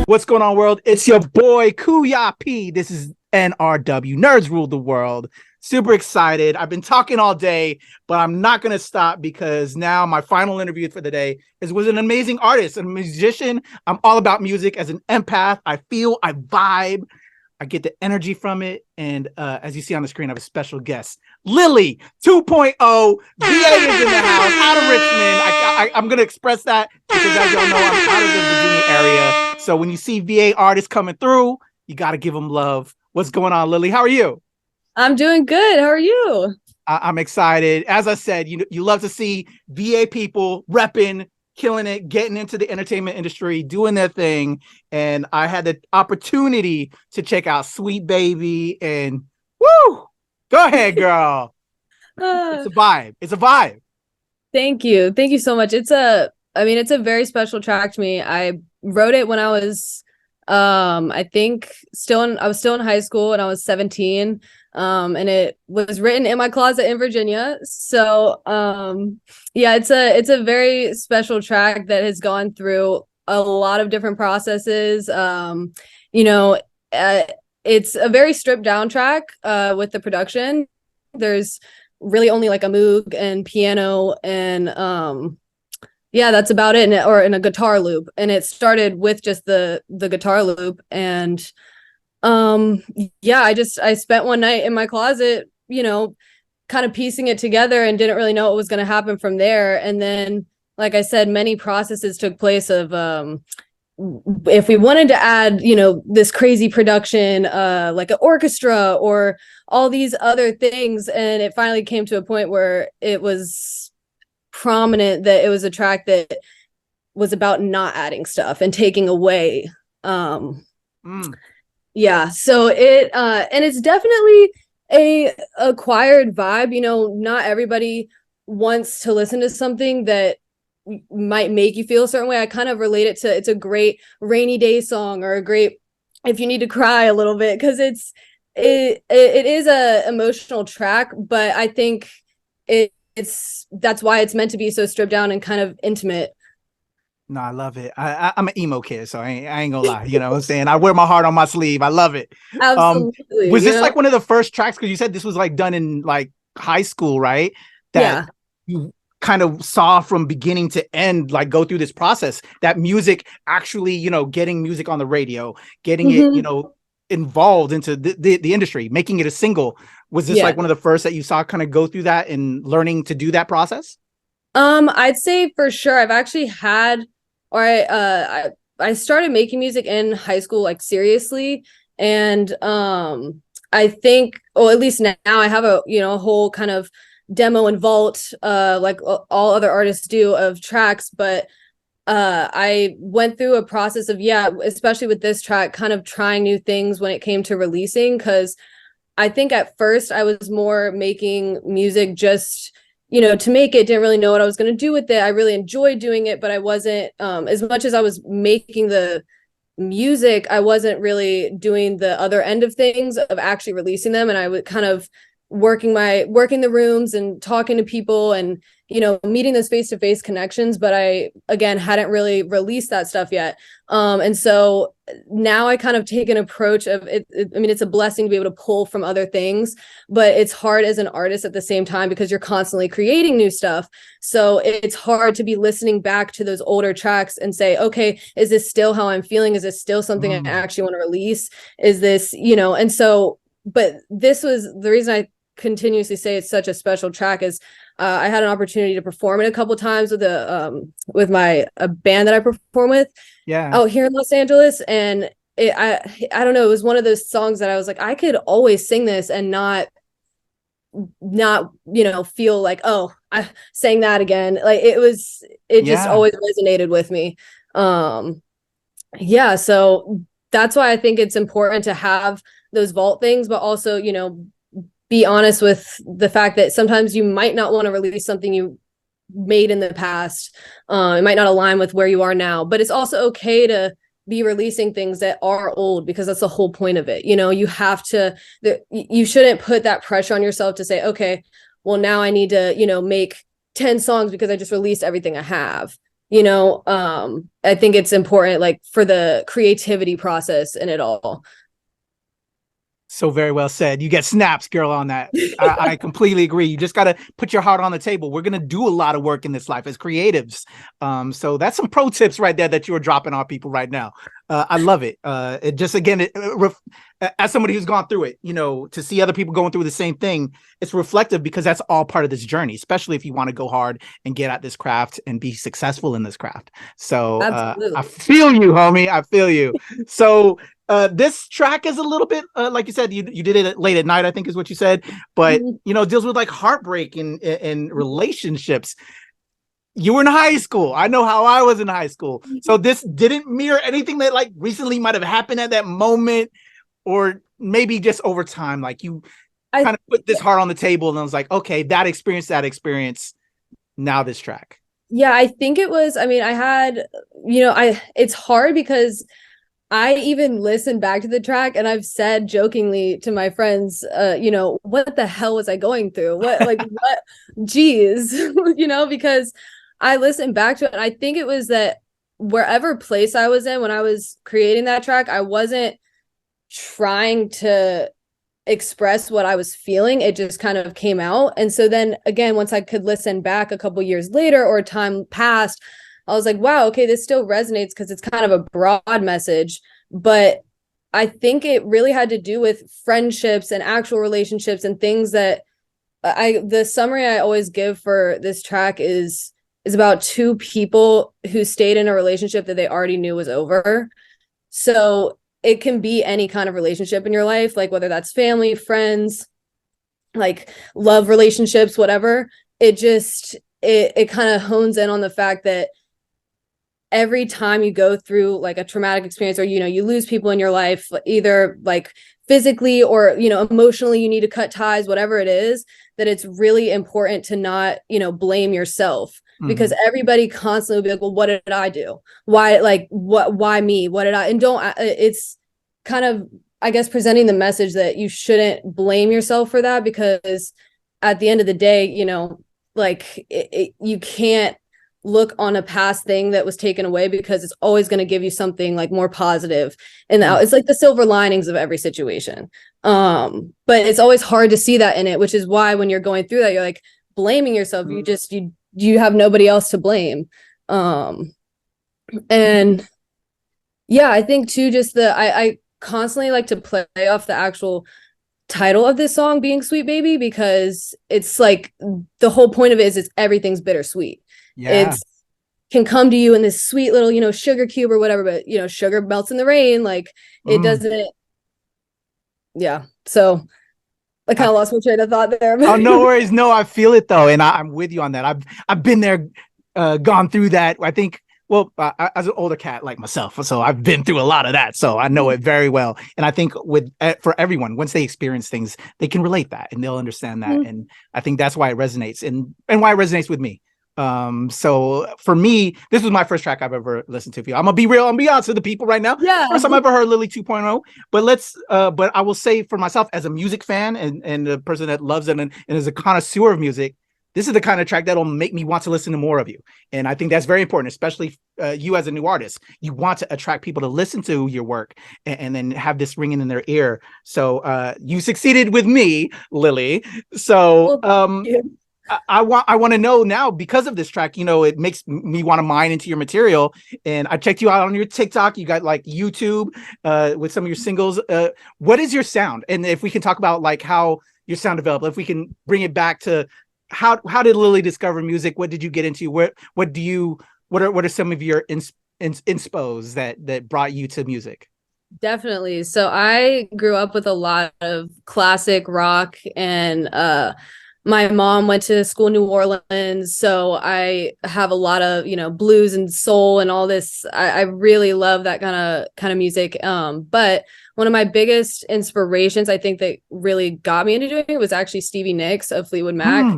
What's going on, world? It's your boy Kuya P. This is NRW. Nerds rule the world. Super excited. I've been talking all day, but I'm not going to stop because now my final interview for the day is with an amazing artist, a musician. I'm all about music. As an empath, I feel, I vibe, I get the energy from it. And as you see on the screen, I have a special guest, Liilly 2.0. VA is in the house, out of Richmond. I'm going to express that because, as y'all know, I'm out of the Virginia area. So when you see VA artists coming through, you got to give them love. What's going on, Liilly? How are you? I'm doing good. How are you? I'm excited. As I said, you love to see VA people repping, killing it, getting into the entertainment industry, doing their thing. And I had the opportunity to check out Sweet Baby and woo! Go ahead, girl. It's a vibe. It's a vibe. Thank you. Thank you so much. It's a very special track to me. I wrote it when I was I was still in high school and I was 17. And it was written in my closet in Virginia. So yeah, it's a very special track that has gone through a lot of different processes. It's a very stripped down track with the production. There's really only like a moog and piano and yeah, that's about it, or in a guitar loop. And it started with just the guitar loop. And yeah, I spent one night in my closet, kind of piecing it together and didn't really know what was going to happen from there. And then, like I said, many processes took place of if we wanted to add, this crazy production, like an orchestra or all these other things. And it finally came to a point where it was prominent that it was a track that was about not adding stuff and taking away. Yeah, so it and it's definitely a acquired vibe. Not everybody wants to listen to something that might make you feel a certain way. I kind of relate it to, it's a great rainy day song or a great if you need to cry a little bit, because it is a emotional track, but I think that's why it's meant to be so stripped down and kind of intimate. No, I love it. I'm an emo kid, so I ain't gonna lie. You know what I'm saying? I wear my heart on my sleeve. I love it. Absolutely. Was this like one of the first tracks? Because you said this was like done in like high school, right? That you kind of saw from beginning to end, like go through this process. That music actually, getting music on the radio, getting it, involved into the industry, making it a single. Was this like one of the first that you saw kind of go through that and learning to do that process? I'd say for sure. I've actually had, or I started making music in high school, like seriously. And I think, or at least now I have a whole kind of demo and vault, like all other artists do, of tracks. But I went through a process of, especially with this track, kind of trying new things when it came to releasing, because I think at first I was more making music just to make it. Didn't really know what I was going to do with it. I really enjoyed doing it, but I wasn't, as much as I was making the music, I wasn't really doing the other end of things, of actually releasing them. And I would kind of working the rooms and talking to people and meeting those face-to-face connections, but I again hadn't really released that stuff yet. And so now I kind of take an approach of it. It's a blessing to be able to pull from other things, but it's hard as an artist at the same time because you're constantly creating new stuff. So it's hard to be listening back to those older tracks and say, okay, is this still how I'm feeling? Is this still something I actually want to release? Is this, and so, but this was the reason I continuously say it's such a special track is I had an opportunity to perform it a couple times with a band that I perform with out here in Los Angeles. And I don't know, it was one of those songs that I was like, I could always sing this and not feel like, oh, I sang that again. Like it just always resonated with me. So that's why I think it's important to have those vault things, but also be honest with the fact that sometimes you might not want to release something you made in the past. It might not align with where you are now, but it's also okay to be releasing things that are old, because that's the whole point of it. You have to, you shouldn't put that pressure on yourself to say, okay, well now I need to, make 10 songs because I just released everything I have. I think it's important like for the creativity process in it all. So very well said. You get snaps, girl, on that. I completely agree. You just got to put your heart on the table. We're going to do a lot of work in this life as creatives. So that's some pro tips right there that you're dropping on people right now. I love it. It just, again, as somebody who's gone through it, to see other people going through the same thing, it's reflective because that's all part of this journey, especially if you want to go hard and get at this craft and be successful in this craft. So I feel you, homie. I feel you. So this track is a little bit like you said, you did it late at night, I think is what you said, but deals with like heartbreak and relationships. You were in high school. I know how I was in high school. So this didn't mirror anything that like recently might have happened at that moment, or maybe just over time, like you kind of put this heart on the table and I was like, okay, that experience, now this track. Yeah, I think it was, I mean, I had, it's hard because I even listened back to the track and I've said jokingly to my friends, what the hell was I going through? What, geez, because I listened back to it. And I think it was that wherever place I was in when I was creating that track, I wasn't trying to express what I was feeling. It just kind of came out. And so then again, once I could listen back a couple years later or time passed, I was like, wow, okay, this still resonates because it's kind of a broad message. But I think it really had to do with friendships and actual relationships and things that the summary I always give for this track is about two people who stayed in a relationship that they already knew was over. So it can be any kind of relationship in your life, like whether that's family, friends, like love relationships, whatever. It kind of hones in on the fact that every time you go through like a traumatic experience or, you lose people in your life, either like physically or, emotionally, you need to cut ties, whatever it is, that it's really important to not, blame yourself. Because everybody constantly will be like, well, what did I do? Why me? What did I, and don't, it's kind of, I guess, presenting the message that you shouldn't blame yourself for that, because at the end of the day, you can't look on a past thing that was taken away, because it's always going to give you something like more positive. And it's like the silver linings of every situation. But it's always hard to see that in it, which is why when you're going through that, you're like blaming yourself. You have nobody else to blame. And yeah, I think too, just I constantly like to play off the actual title of this song being Sweet Baby, because it's like the whole point of it is everything's bittersweet. Yeah. It's can come to you in this sweet little, sugar cube or whatever, but sugar melts in the rain. Like it doesn't. Yeah. So I kind of lost my train of thought there. Oh, no worries. No, I feel it though. And I'm with you on that. I've been there, gone through that. I think, well, as an older cat like myself, so I've been through a lot of that. So I know it very well. And I think for everyone, once they experience things, they can relate that and they'll understand that. And I think that's why it resonates and why it resonates with me. So for me, this was my first track I've ever listened to. I'm gonna be real. I'm gonna be honest with the people right now. Yeah. First time I ever heard Liilly 2.0. But I will say for myself as a music fan and a person that loves it and is a connoisseur of music, this is the kind of track that'll make me want to listen to more of you. And I think that's very important, especially you as a new artist. You want to attract people to listen to your work and then have this ringing in their ear. So you succeeded with me, Liilly. So I want to know now, because of this track, it makes me want to mine into your material. And I checked you out on your TikTok. You got like YouTube with some of your singles. What is your sound? And if we can talk about like how your sound developed, if we can bring it back to how did Liilly discover music? What did you get into? What are some of your inspos that brought you to music? Definitely. So I grew up with a lot of classic rock, and my mom went to school in New Orleans, so I have a lot of blues and soul and all this. I really love that kind of music. But one of my biggest inspirations, I think, that really got me into doing it was actually Stevie Nicks of Fleetwood Mac.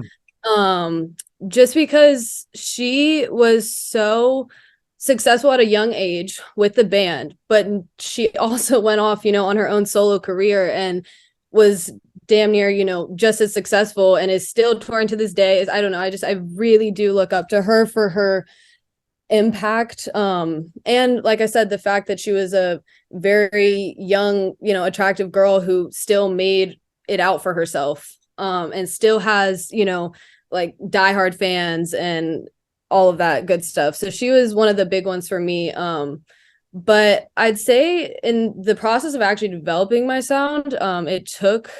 Just because she was so successful at a young age with the band, but she also went off, on her own solo career and was damn near, just as successful and is still touring to this day. I don't know. I really do look up to her for her impact. And like I said, the fact that she was a very young, attractive girl who still made it out for herself, and still has, like diehard fans and all of that good stuff. So she was one of the big ones for me. But I'd say in the process of actually developing my sound, it took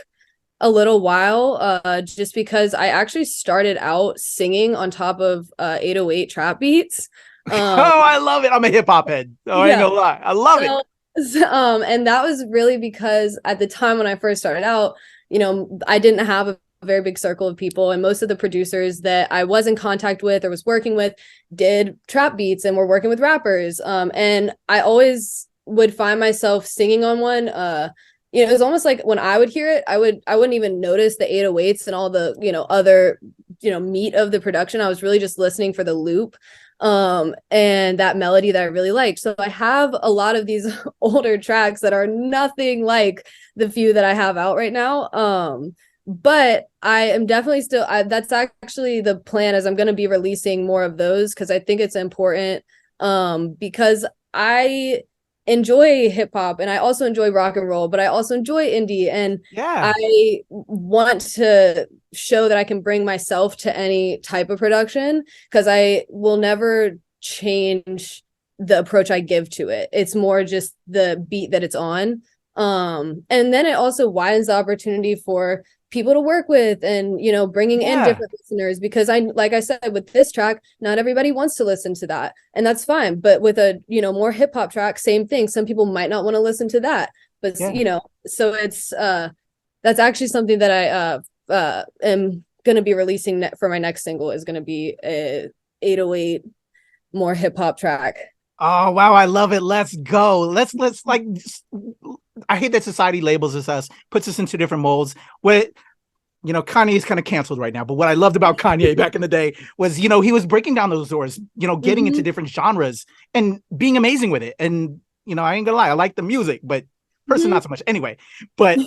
a little while, just because I actually started out singing on top of 808 trap beats. Oh, I love it. I'm a hip hop head. Oh, I ain't Yeah. gonna lie. I love it. And that was really because at the time when I first started out, I didn't have a very big circle of people, and most of the producers that I was in contact with or was working with did trap beats and were working with rappers. And I always would find myself singing on one. It was almost like when I would hear it, I wouldn't even notice the 808s and all the, other, meat of the production. I was really just listening for the loop, and that melody that I really liked. So I have a lot of these older tracks that are nothing like the few that I have out right now. But I am definitely still, that's actually the plan, is I'm going to be releasing more of those, because I think it's important, because I enjoy hip hop and I also enjoy rock and roll, but I also enjoy indie, and Yeah. I want to show that I can bring myself to any type of production, because I will never change the approach I give to it. It's more just the beat that it's on. And then it also widens the opportunity for people to work with, and bringing in Yeah. different listeners, because like I said, with this track, not everybody wants to listen to that, and that's fine. But with a more hip hop track, same thing, some people might not want to listen to that, but Yeah. so it's that's actually something that I am going to be releasing for my next single, is going to be a 808 more hip hop track. Oh wow, I love it. Let's go. Let's like I hate that society labels us, puts us into different molds. What Kanye is kind of canceled right now, but what I loved about Kanye back in the day was, he was breaking down those doors, getting into different genres and being amazing with it. And, I ain't gonna lie, I like the music, but person not so much anyway. But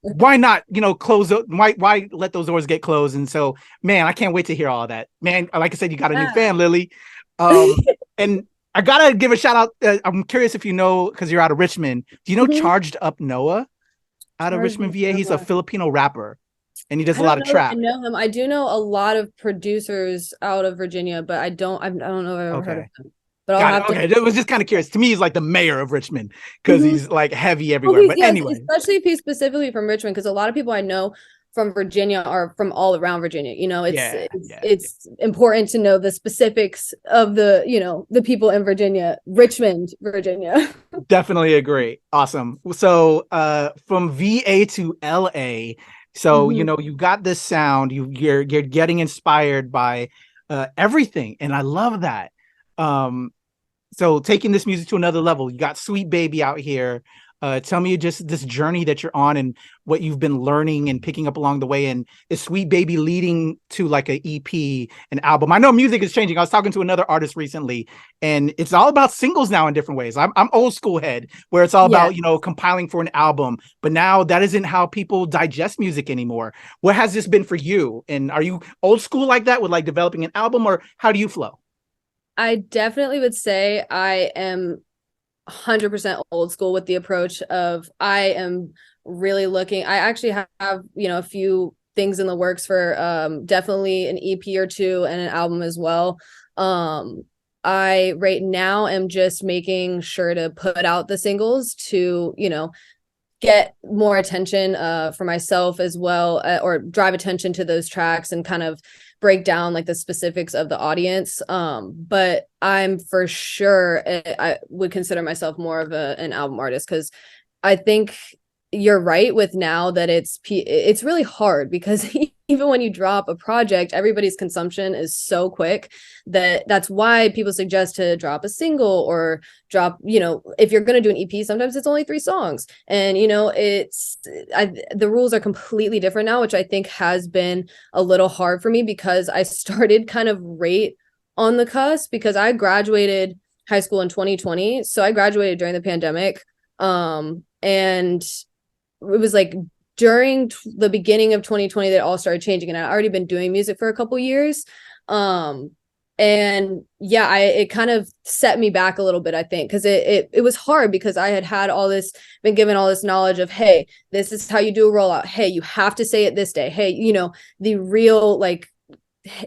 why not, close why let those doors get closed? And so, man, I can't wait to hear all of that. Man, like I said, you got a new fan, Lilly. And I gotta give a shout out. I'm curious if you know, because you're out of Richmond. Do you know Charged Up Noah out of Richmond, VA? He's a Filipino rapper, and he does I a lot don't of know that I trap. know him. I do know a lot of producers out of Virginia, but I don't know if I've ever heard of Okay, him. But I'll got it. have to. Okay, it was just kind of curious. To me, he's like the mayor of Richmond because Mhm. he's like heavy Well, everywhere. But yes, anyway, especially if he's specifically from Richmond, because a lot of people I know from Virginia are from all around Virginia. It's yeah, it's yeah, it's important to know the specifics of the people in Virginia, Richmond, Virginia. definitely agree. Awesome. So, from VA to LA, so Mhm. you got this sound. You're getting inspired by everything, and I love that. Um, so taking this music to another level, you got Sweet Baby out here. Tell me just this journey that you're on and what you've been learning and picking up along the way. And is Sweet Baby leading to like an EP, an album? I know music is changing. I was talking to another artist recently, and it's all about singles now in different ways. I'm old school head, where it's all Yeah. about compiling for an album. But now that isn't how people digest music anymore. What has this been for you? And are you old school like that with like developing an album, or how do you flow? I definitely would say I am 100% old school with the approach of, I am really looking. I actually have, a few things in the works for definitely an EP or two and an album as well. I right now am just making sure to put out the singles to, get more attention for myself as well, or drive attention to those tracks and kind of break down like the specifics of the audience. But I'm for sure, I would consider myself more of an album artist, because I think you're right with now that it's really hard, because even when you drop a project, everybody's consumption is so quick that's why people suggest to drop a single, or drop, if you're going to do an EP, sometimes it's only 3 songs, and the rules are completely different now, which I think has been a little hard for me, because I started kind of right on the cusp, because I graduated high school in 2020, so I graduated during the pandemic. And it was like during the beginning of 2020 that it all started changing, and I'd already been doing music for a couple years. And yeah, it kind of set me back a little bit, I think, because it was hard because I had all this, been given all this knowledge of, hey, this is how you do a rollout. Hey, you have to say it this day. Hey, the real, like,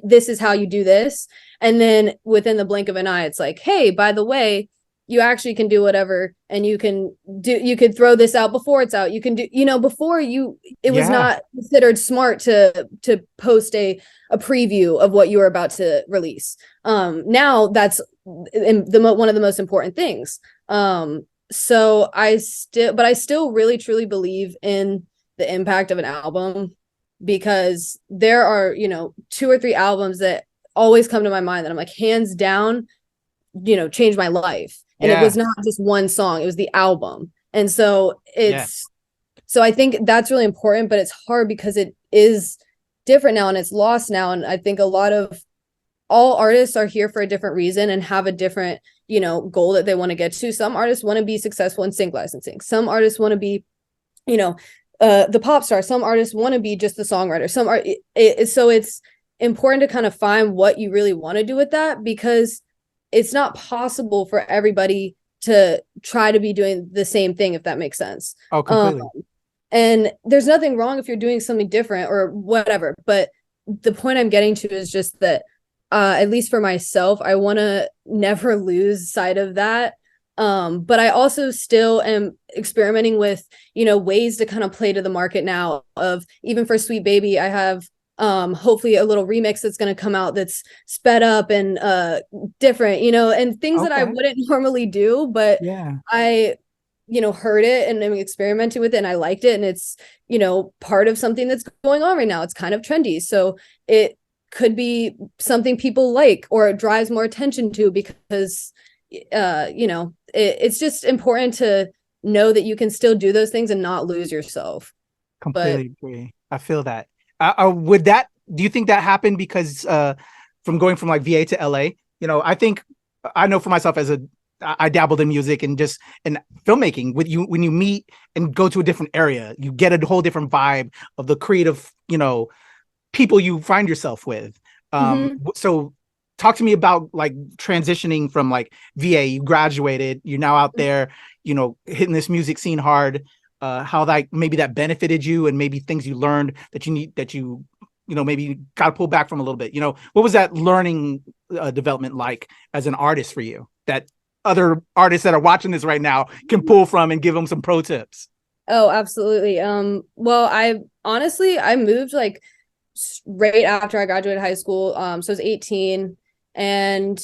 this is how you do this. And then within the blink of an eye, it's like, hey, by the way, you actually can do whatever, and you could throw this out before it's out. You can do, before it was not considered smart to post a preview of what you were about to release. Now that's one of the most important things. So I still really truly believe in the impact of an album, because there are, 2 or 3 albums that always come to my mind that I'm like, hands down, changed my life. And it was not just one song, it was the album. And so so I think that's really important, but it's hard because it is different now and it's lost now. And I think all artists are here for a different reason and have a different, goal that they want to get to. Some artists want to be successful in sync licensing. Some artists want to be, the pop star. Some artists want to be just the songwriter. So it's important to kind of find what you really want to do with that, because it's not possible for everybody to try to be doing the same thing, if that makes sense. Oh, completely. And there's nothing wrong if you're doing something different or whatever. But the point I'm getting to is just that, at least for myself, I want to never lose sight of that. But I also still am experimenting with, ways to kind of play to the market now. Of even for Sweet Baby, I have hopefully a little remix that's going to come out that's sped up and different, and things that I wouldn't normally do, but I heard it and I'm experimenting with it and I liked it, and it's part of something that's going on right now. It's kind of trendy, so it could be something people like or it drives more attention to, because it's just important to know that you can still do those things and not lose yourself. Completely agree. I feel that. Do you think that happened because from going from like VA to LA? I know for myself, I dabbled in music and just in filmmaking. When you meet and go to a different area, you get a whole different vibe of the creative, people you find yourself with. So talk to me about like transitioning from like VA, you graduated, you're now out there, hitting this music scene hard. How maybe that benefited you, and maybe things you learned that you maybe got to pull back from a little bit. What was that learning development like as an artist for you, that other artists that are watching this right now can pull from and give them some pro tips? Oh, absolutely. Well, I moved like right after I graduated high school. So I was 18, and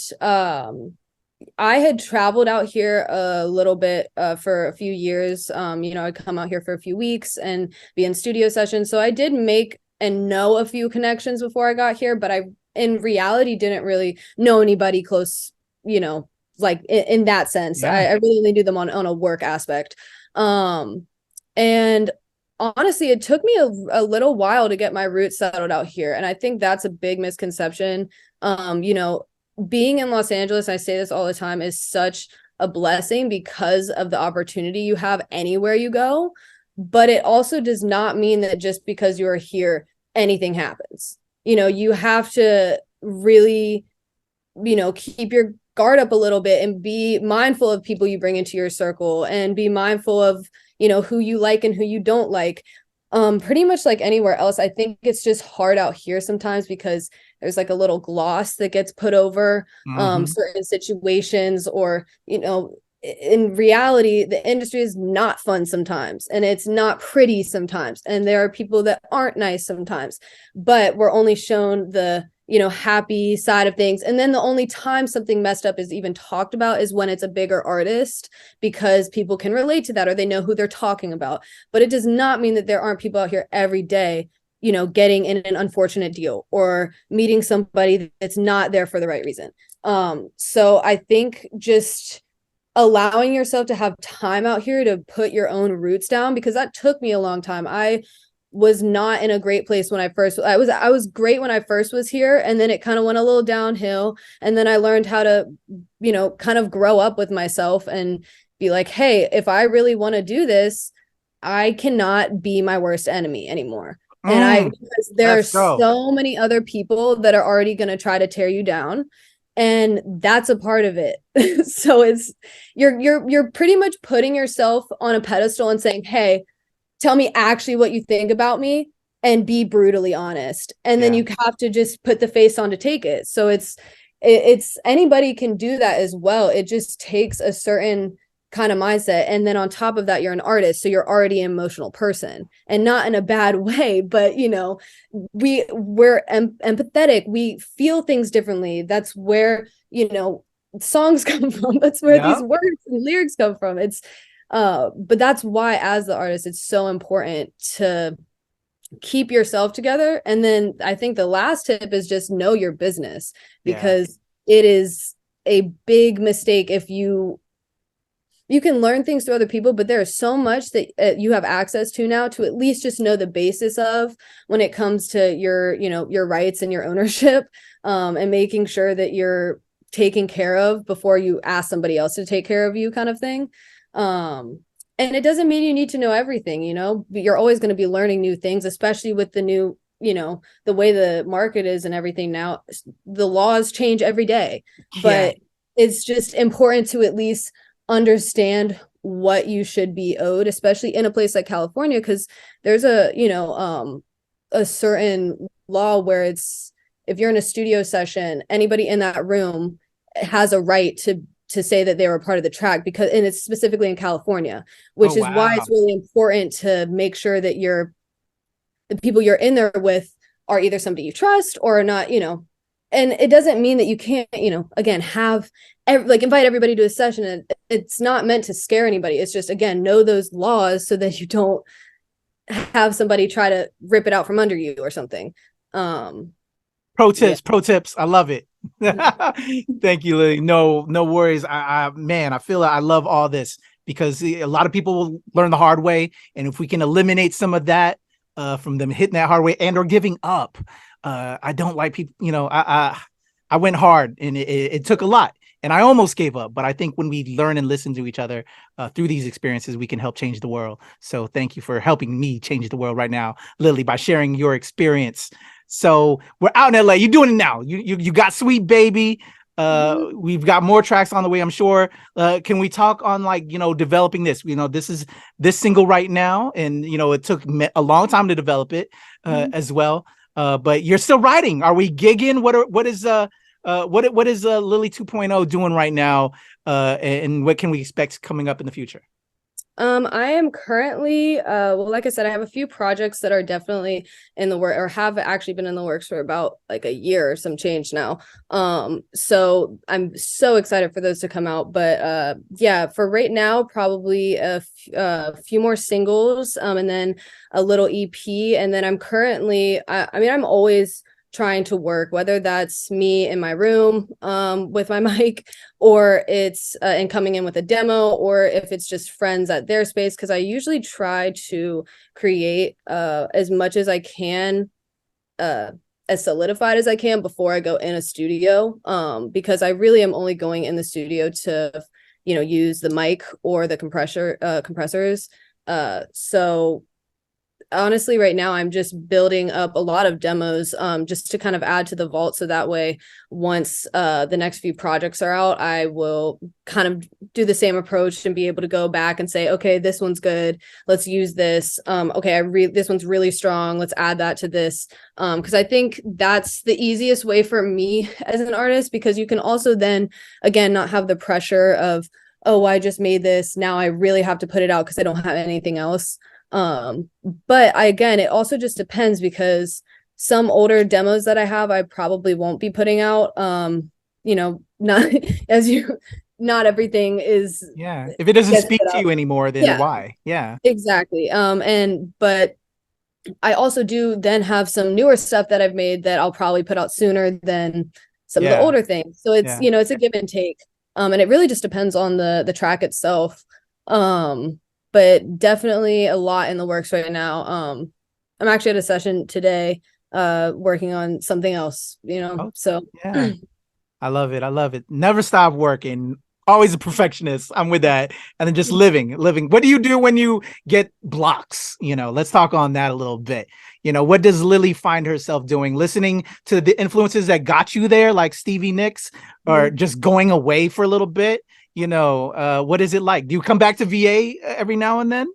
I had traveled out here a little bit for a few years. I'd come out here for a few weeks and be in studio sessions. So I did make and know a few connections before I got here, but I, in reality, didn't really know anybody close, like in that sense. I really only knew them on a work aspect. And honestly, it took me a little while to get my roots settled out here. And I think that's a big misconception. Being in Los Angeles, I say this all the time, is such a blessing because of the opportunity you have anywhere you go. But it also does not mean that just because you're here, anything happens. You have to really, keep your guard up a little bit and be mindful of people you bring into your circle, and be mindful of, who you like and who you don't like. Pretty much like anywhere else, I think it's just hard out here sometimes because there's like a little gloss that gets put over certain situations, or, in reality, the industry is not fun sometimes, and it's not pretty sometimes. And there are people that aren't nice sometimes, but we're only shown the, happy side of things. And then the only time something messed up is even talked about is when it's a bigger artist, because people can relate to that or they know who they're talking about. But it does not mean that there aren't people out here every day, getting in an unfortunate deal or meeting somebody that's not there for the right reason. So I think just allowing yourself to have time out here to put your own roots down, because that took me a long time. I was not in a great place when I was great when I first was here, and then it kind of went a little downhill, and then I learned how to, kind of grow up with myself and be like, hey, if I really want to do this, I cannot be my worst enemy anymore. Because there are so many other people that are already going to try to tear you down. and that's a part of it. So it's you're pretty much putting yourself on a pedestal and saying, hey, tell me actually what you think about me, and be brutally honest, and then Yeah. you have to just put the face on to take it. So it's anybody can do that as well. It just takes a certain kind of mindset, and then on top of that, you're an artist, so you're already an emotional person, and not in a bad way, but you know, we're empathetic, we feel things differently. That's where, you know, songs come from. That's where these Yeah. words and lyrics come from. It's but that's why as the artist it's so important to keep yourself together. And then I think the last tip is just know your business, Yeah. because it is a big mistake if you can learn things through other people, but there is so much that you have access to now to at least just know the basis of when it comes to your, you know, your rights and your ownership, and making sure that you're taken care of before you ask somebody else to take care of you, kind of thing. And it doesn't mean you need to know everything, you know, but you're always going to be learning new things, especially with the new, you know, the way the market is and everything now. The laws change every day, Yeah. but it's just important to at least understand what you should be owed, especially in a place like California, because there's a, you know, a certain law where it's, if you're in a studio session, anybody in that room has a right to say that they were part of the track, because, and it's specifically in California, Oh, which is why wow. it's really important to make sure that the people you're in there with are either somebody you trust or not, you know. And it doesn't mean that you can't, you know, again, have like invite everybody to a session, and it's not meant to scare anybody. It's just, again, know those laws so that you don't have somebody try to rip it out from under you or something. Pro Yeah. tips, pro tips. I love it. Thank you, Lilly. No, no worries. Man, I feel like I love all this because a lot of people will learn the hard way. And if we can eliminate some of that from them hitting that hard way and or giving up, I don't like people, you know, I went hard and it took a lot and I almost gave up. But I think when we learn and listen to each other through these experiences, we can help change the world. So thank you for helping me change the world right now, Lilly, by sharing your experience. So we're out in LA. You're doing it now. You got Sweet Baby. We've got more tracks on the way, I'm sure. Can we talk on, like, you know, developing this? You know, this is this single right now, and you know, it took a long time to develop it as well. But you're still writing. Are we gigging? What is Liilly 2.0 doing right now? And what can we expect coming up in the future? I am currently, well, like I said, I have a few projects that are definitely in the work, or have actually been in the works for about like a year or some change now. So I'm so excited for those to come out. But yeah, for right now, probably a few more singles, and then a little EP. And then I'm currently, I mean, I'm always trying to work, whether that's me in my room with my mic, or it's and coming in with a demo, or if it's just friends at their space, because I usually try to create as much as I can, as solidified as I can before I go in a studio, because I really am only going in the studio to, you know, use the mic or the compressors. So honestly, right now I'm just building up a lot of demos, just to kind of add to the vault, so that way once the next few projects are out, I will kind of do the same approach and be able to go back and say, okay, this one's good, let's use this. Okay, this one's really strong, let's add that to this, because I think that's the easiest way for me as an artist, because you can also then again not have the pressure of, oh, I just made this, now I really have to put it out because I don't have anything else. But again, it also just depends, because some older demos that I have, I probably won't be putting out. You know, not as you, not everything is, Yeah, if it doesn't gets speak put to out. you anymore, then Yeah, why? Yeah, exactly. But I also do then have some newer stuff that I've made that I'll probably put out sooner than some of the yeah, older things. So it's, yeah. you know, it's a give and take. And it really just depends on the track itself. But definitely a lot in the works right now. I'm actually at a session today, working on something else, you know. Oh, So yeah. I love it. I love it. Never stop working. Always a perfectionist. I'm with that. And then just living. What do you do when you get blocks? Let's talk on that a little bit. What does Lilly find herself doing? Listening to the influences that got you there, like Stevie Nicks, or just going away for a little bit? What is it like? Do you come back to VA every now and then?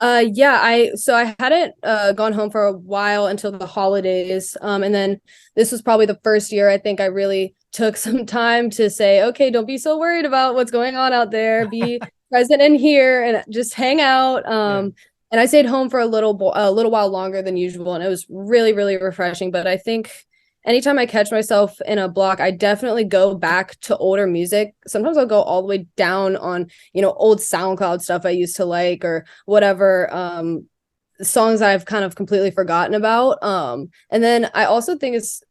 Yeah, I hadn't gone home for a while until the holidays. And then this was probably the first year I think I really took some time to say, okay, don't be so worried about what's going on out there. Be present in here and just hang out. And I stayed home for a little while longer than usual, and it was really, really refreshing. But I think anytime I catch myself in a block, I definitely go back to older music. Sometimes I'll go all the way down on, old SoundCloud stuff I used to like, or whatever songs I've kind of completely forgotten about. And then I also think it's,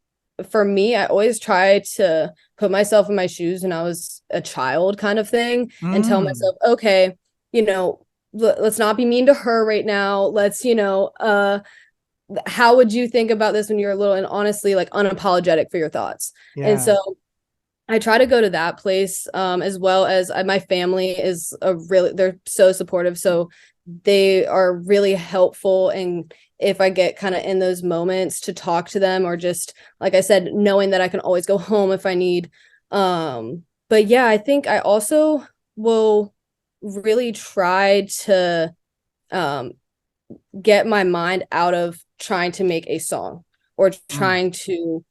for me, I always try to put myself in my shoes when I was a child, kind of thing, and tell myself, okay, let's not be mean to her right now. Let's, how would you think about this when you're little, and honestly, like, unapologetic for your thoughts. And so I try to go to that place, as well as my family is they're so supportive. So they are really helpful. And if I get kind of in those moments, to talk to them, or just, like I said, knowing that I can always go home if I need. But yeah, I think I also will really try to get my mind out of trying to make a song, or trying to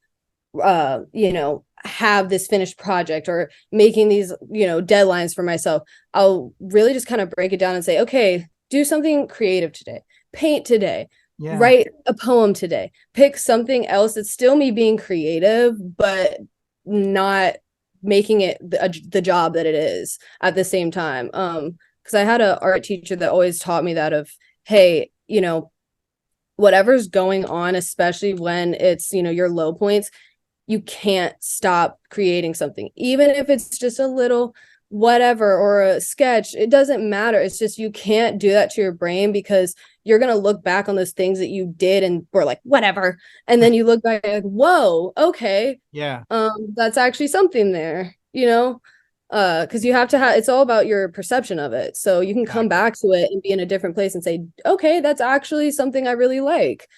have this finished project, or making these deadlines for myself. I'll really just kind of break it down and say, okay, do something creative today, paint today, write a poem today, pick something else that's still me being creative, but not making it the job that it is at the same time. Because I had an art teacher that always taught me that, of, hey, whatever's going on, especially when it's, your low points, you can't stop creating something, even if it's just a little whatever, or a sketch. It doesn't matter. It's just, you can't do that to your brain, because you're going to look back on those things that you did and were like, whatever. And then you look back like, whoa, okay. That's actually something there, because you have to have, it's all about your perception of it. So you can come back to it and be in a different place and say, okay, that's actually something I really like.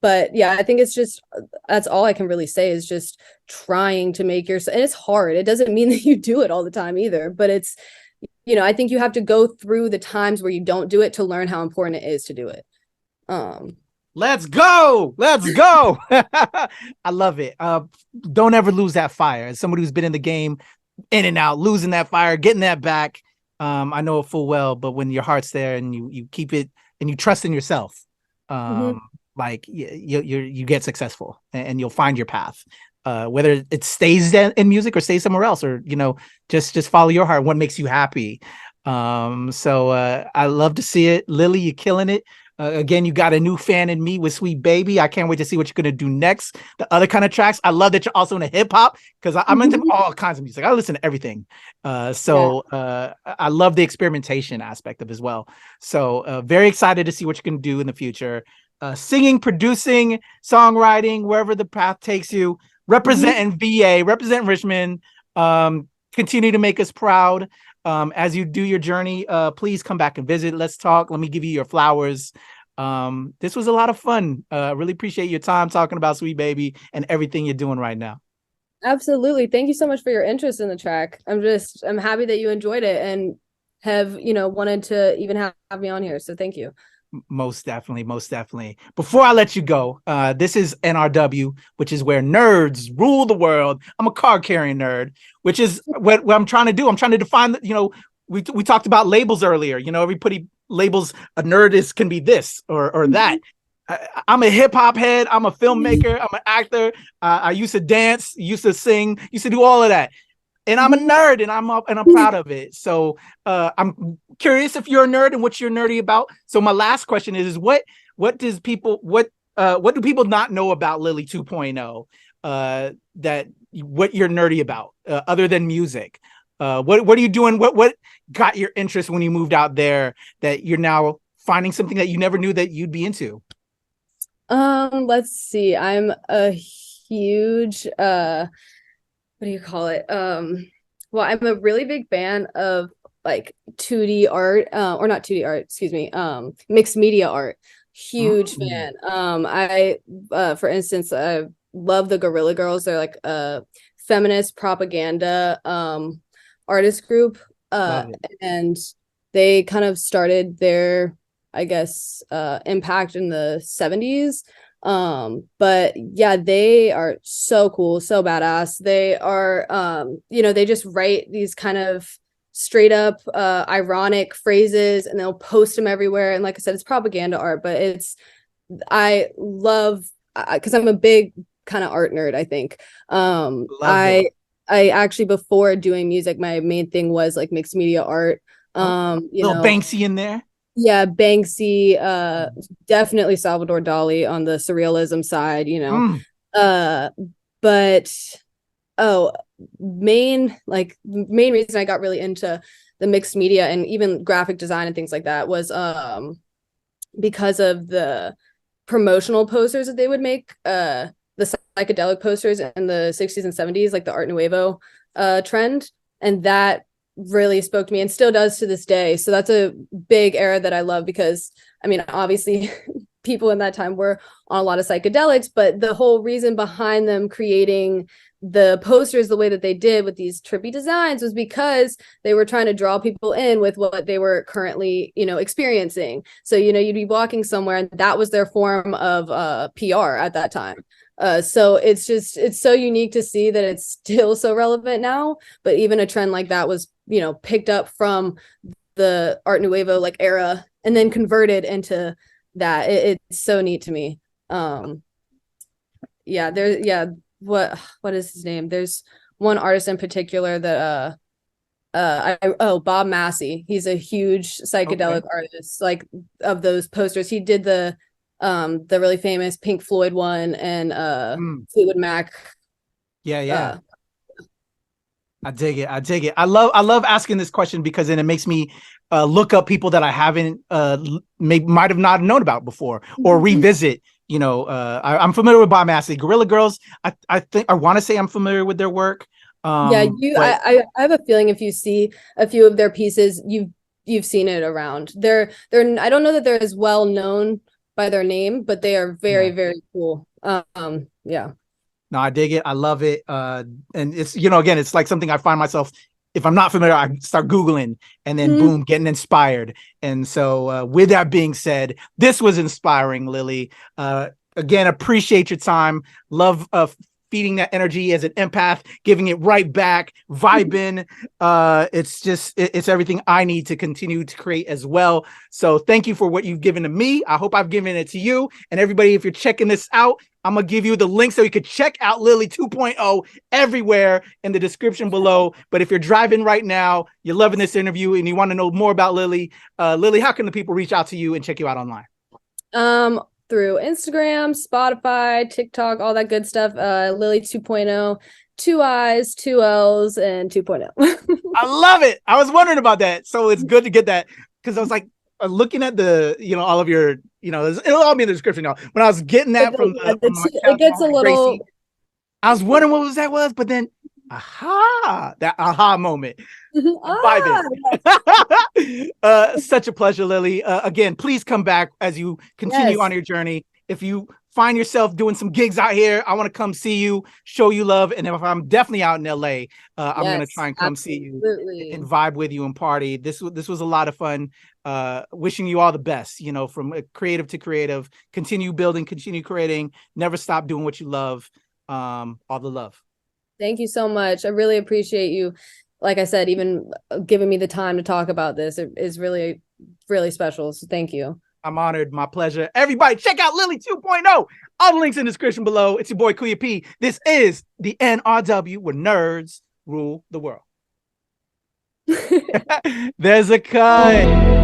But yeah, I think it's just, that's all I can really say, is just trying to make and it's hard. It doesn't mean that you do it all the time either, but it's, I think you have to go through the times where you don't do it to learn how important it is to do it. Let's go. I love it. Don't ever lose that fire. As somebody who's been in the game, in and out, losing that fire, getting that back, I know it full well. But when your heart's there and you keep it and you trust in yourself, like you get successful, and you'll find your path, whether it stays in music or stays somewhere else, or just follow your heart, what makes you happy. So I love to see it. Lilly, you're killing it. Again, you got a new fan in me with Sweet Baby. I can't wait to see what you're going to do next. The other kind of tracks. I love that you're also into hip hop, because I'm into all kinds of music. I listen to everything. I love the experimentation aspect of it as well. So very excited to see what you can do in the future. Singing, producing, songwriting, wherever the path takes you, representing VA, representing Richmond. Continue to make us proud. As you do your journey, please come back and visit. Let's talk. Let me give you your flowers. This was a lot of fun. Really appreciate your time talking about Sweet Baby and everything you're doing right now. Absolutely. Thank you so much for your interest in the track. I'm happy that you enjoyed it and have, wanted to even have me on here. So thank you. Most definitely. Before I let you go, this is NRW, which is where nerds rule the world. I'm a card carrying nerd, which is what I'm trying to do. I'm trying to define, we talked about labels earlier. Everybody labels a nerd can be this or that. I'm a hip hop head. I'm a filmmaker. I'm an actor. I used to dance, used to sing, used to do all of that. And I'm a nerd, and I'm proud of it. So I'm curious if you're a nerd and what you're nerdy about. So my last question is what do people not know about Liilly 2.0 that what you're nerdy about other than music? What are you doing? What got your interest when you moved out there that you're now finding something that you never knew that you'd be into? Let's see. I'm a huge what do you call it? Well, I'm a really big fan of like 2D art, or not 2D art, excuse me, mixed media art. Huge fan. I for instance, I love the Gorilla Girls. They're like a feminist propaganda artist group. And they kind of started their, I guess, impact in the 70s. But yeah, they are so cool, so badass. They are they just write these kind of straight up ironic phrases and they'll post them everywhere. And like I said, it's propaganda art, but I love, because I'm a big kind of art nerd, I think. I actually, before doing music, my main thing was like mixed media art. Little Banksy in there. Yeah, Banksy, definitely Salvador Dali on the surrealism side, but main reason I got really into the mixed media and even graphic design and things like that was because of the promotional posters that they would make, the psychedelic posters in the 60s and 70s, like the Art Nouveau trend, and that really spoke to me and still does to this day. So that's a big era that I love, because I mean, obviously people in that time were on a lot of psychedelics, but the whole reason behind them creating the posters the way that they did with these trippy designs was because they were trying to draw people in with what they were currently, experiencing. So, you'd be walking somewhere and that was their form of PR at that time. So it's so unique to see that it's still so relevant now, but even a trend like that was, picked up from the Art Nouveau like era and then converted into that. It's so neat to me. What is his name? There's one artist in particular that Bob Massey. He's a huge psychedelic artist, like of those posters. He did the really famous Pink Floyd one and Fleetwood Mac. Yeah. I dig it. I love asking this question because then it makes me look up people that I haven't might have not known about before, or revisit. I'm familiar with Bob Massey. Gorilla Girls, I think I want to say I'm familiar with their work. I have a feeling if you see a few of their pieces, you've seen it around. They're I don't know that they're as well known by their name, but they are very, very cool. Yeah. No, I dig it. I love it. And it's, again, it's like something I find myself, if I'm not familiar, I start Googling and then boom, getting inspired. And so with that being said, this was inspiring, Lilly. Again, appreciate your time. Love feeding that energy as an empath, giving it right back, vibing. It's everything I need to continue to create as well. So thank you for what you've given to me. I hope I've given it to you. And everybody, if you're checking this out, I'm going to give you the link so you could check out Liilly 2.0 everywhere in the description below. But if you're driving right now, you're loving this interview and you want to know more about Lilly, Lilly, how can the people reach out to you and check you out online? Through Instagram, Spotify, TikTok, all that good stuff. Liilly 2.0, 2 I's, 2 L's, and 2.0. I love it. I was wondering about that. So it's good to get that, because I was like looking at the, all of your, it'll all be in the description now. When I was getting that it gets a little. Gracie, I was wondering what that was, but then that aha moment. Such a pleasure, Lilly. Again, please come back as you continue on your journey. If you find yourself doing some gigs out here, I want to come see you, show you love. And if I'm definitely out in LA, I'm going to try and come see you and vibe with you and party. This was a lot of fun. Wishing you all the best, from creative to creative. Continue building, continue creating, never stop doing what you love. All the love. Thank you so much. I really appreciate you. Like I said, even giving me the time to talk about this, it is really, really special. So thank you. I'm honored. My pleasure. Everybody, check out Liilly 2.0. All the links in the description below. It's your boy, Kuya P. This is the NRW, where nerds rule the world. There's a cut.